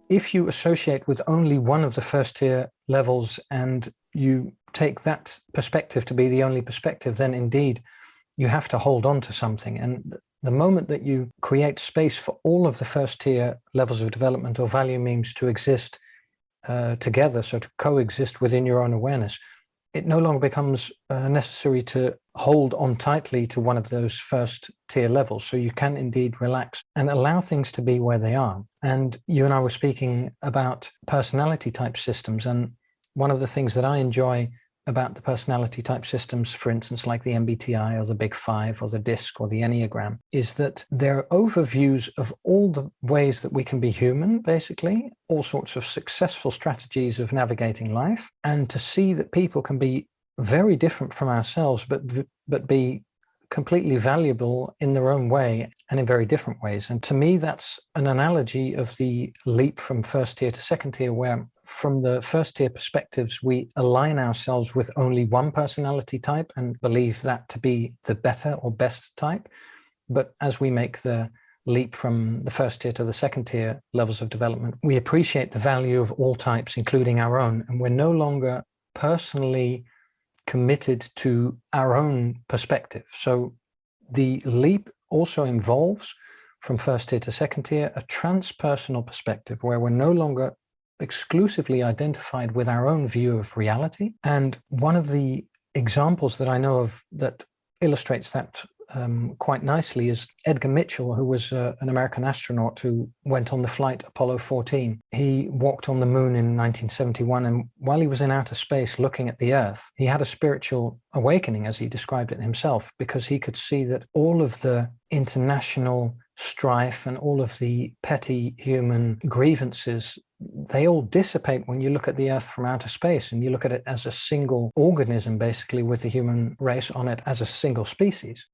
If you associate with only one of the first tier levels and you take that perspective to be the only perspective, then indeed you have to hold on to something. And the moment that you create space for all of the first tier levels of development or value memes to exist together, so to coexist within your own awareness, it no longer becomes necessary to hold on tightly to one of those first tier levels. So you can indeed relax and allow things to be where they are. And you and I were speaking about personality type systems. And one of the things that I enjoy about the personality type systems, for instance, like the MBTI or the Big Five or the DISC or the Enneagram, is that they're overviews of all the ways that we can be human, basically, all sorts of successful strategies of navigating life, and to see that people can be very different from ourselves, but be completely valuable in their own way and in very different ways. And to me, that's an analogy of the leap from first tier to second tier, where from the first tier perspectives, we align ourselves with only one personality type and believe that to be the better or best type. But as we make the leap from the first tier to the second tier levels of development, we appreciate the value of all types, including our own. And we're no longer personally committed to our own perspective. So the leap also involves, from first tier to second tier, a transpersonal perspective where we're no longer exclusively identified with our own view of reality. And one of the examples that I know of that illustrates that quite nicely is Edgar Mitchell, who was an American astronaut who went on the flight Apollo 14. He walked on the moon in 1971, and while he was in outer space looking at the Earth, he had a spiritual awakening, as he described it himself, because he could see that all of the international strife and all of the petty human grievances, they all dissipate when you look at the Earth from outer space and you look at it as a single organism, basically, with the human race on it as a single species.